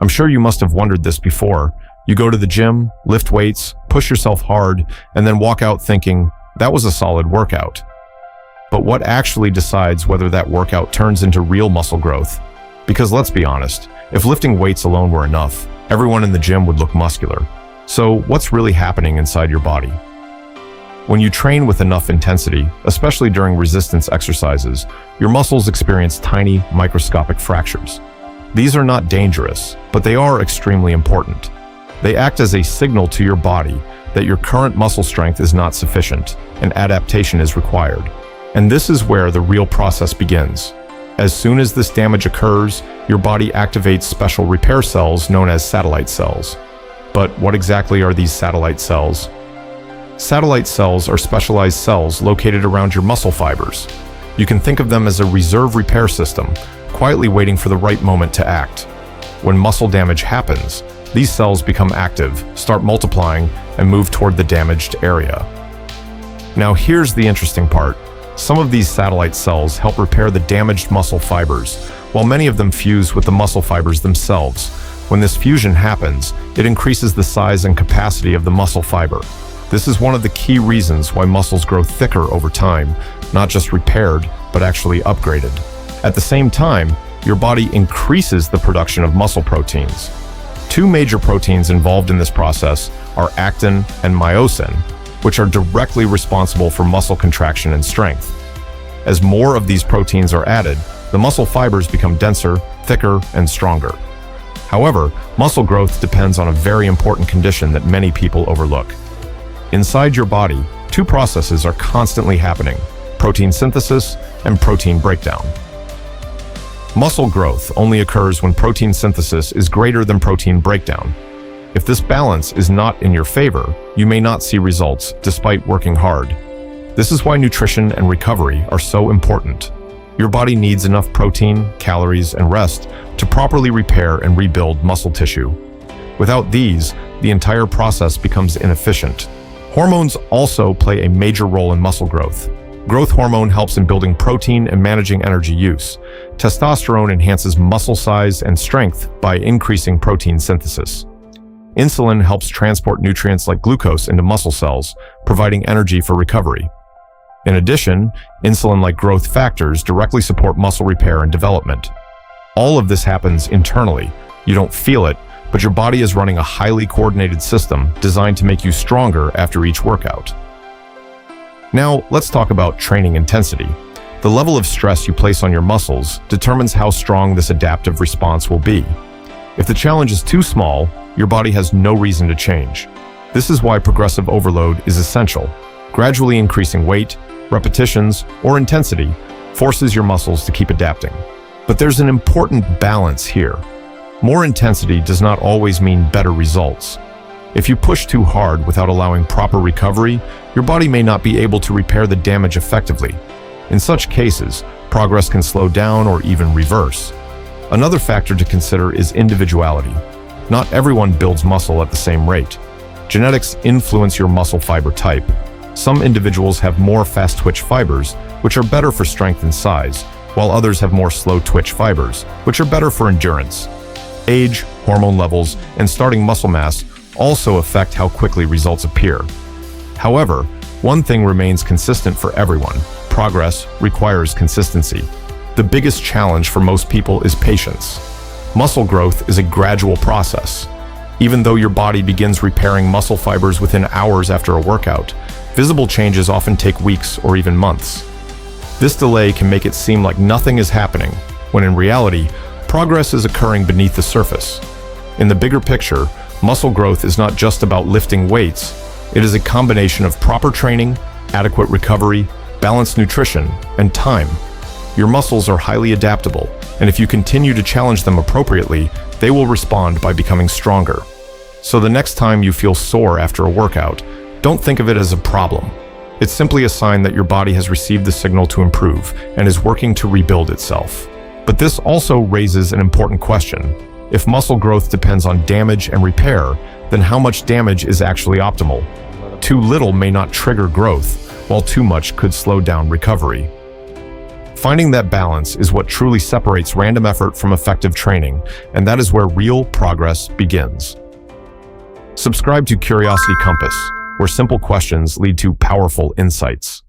I'm sure you must have wondered this before. You go to the gym, lift weights, push yourself hard, and then walk out thinking, that was a solid workout. But what actually decides whether that workout turns into real muscle growth? Because let's be honest, if lifting weights alone were enough, everyone in the gym would look muscular. So what's really happening inside your body? When you train with enough intensity, especially during resistance exercises, your muscles experience tiny, microscopic fractures. These are not dangerous, but they are extremely important. They act as a signal to your body that your current muscle strength is not sufficient and adaptation is required. And this is where the real process begins. As soon as this damage occurs, your body activates special repair cells known as satellite cells. But what exactly are these satellite cells? Satellite cells are specialized cells located around your muscle fibers. You can think of them as a reserve repair system, quietly waiting for the right moment to act. When muscle damage happens, these cells become active, start multiplying, and move toward the damaged area. Now here's the interesting part. Some of these satellite cells help repair the damaged muscle fibers, while many of them fuse with the muscle fibers themselves. When this fusion happens, it increases the size and capacity of the muscle fiber. This is one of the key reasons why muscles grow thicker over time, not just repaired, but actually upgraded. At the same time, your body increases the production of muscle proteins. Two major proteins involved in this process are actin and myosin, which are directly responsible for muscle contraction and strength. As more of these proteins are added, the muscle fibers become denser, thicker, and stronger. However, muscle growth depends on a very important condition that many people overlook. Inside your body, two processes are constantly happening: protein synthesis and protein breakdown. Muscle growth only occurs when protein synthesis is greater than protein breakdown. If this balance is not in your favor, you may not see results despite working hard. This is why nutrition and recovery are so important. Your body needs enough protein, calories, and rest to properly repair and rebuild muscle tissue. Without these, the entire process becomes inefficient. Hormones also play a major role in muscle growth. Growth hormone helps in building protein and managing energy use. Testosterone enhances muscle size and strength by increasing protein synthesis. Insulin helps transport nutrients like glucose into muscle cells, providing energy for recovery. In addition, insulin-like growth factors directly support muscle repair and development. All of this happens internally. You don't feel it, but your body is running a highly coordinated system designed to make you stronger after each workout. Now, let's talk about training intensity. The level of stress you place on your muscles determines how strong this adaptive response will be. If the challenge is too small, your body has no reason to change. This is why progressive overload is essential. Gradually increasing weight, repetitions, or intensity forces your muscles to keep adapting. But there's an important balance here. More intensity does not always mean better results. If you push too hard without allowing proper recovery, your body may not be able to repair the damage effectively. In such cases, progress can slow down or even reverse. Another factor to consider is individuality. Not everyone builds muscle at the same rate. Genetics influence your muscle fiber type. Some individuals have more fast-twitch fibers, which are better for strength and size, while others have more slow-twitch fibers, which are better for endurance. Age, hormone levels, and starting muscle mass also affect how quickly results appear. However, one thing remains consistent for everyone: progress requires consistency. The biggest challenge for most people is patience. Muscle growth is a gradual process. Even though your body begins repairing muscle fibers within hours after a workout, visible changes often take weeks or even months. This delay can make it seem like nothing is happening, when in reality, progress is occurring beneath the surface. In the bigger picture, muscle growth is not just about lifting weights. It is a combination of proper training, adequate recovery, balanced nutrition, and time. Your muscles are highly adaptable, and if you continue to challenge them appropriately, they will respond by becoming stronger. So the next time you feel sore after a workout, don't think of it as a problem. It's simply a sign that your body has received the signal to improve and is working to rebuild itself. But this also raises an important question. If muscle growth depends on damage and repair, then how much damage is actually optimal? Too little may not trigger growth, while too much could slow down recovery. Finding that balance is what truly separates random effort from effective training, and that is where real progress begins. Subscribe to Curiosity Compass, where simple questions lead to powerful insights.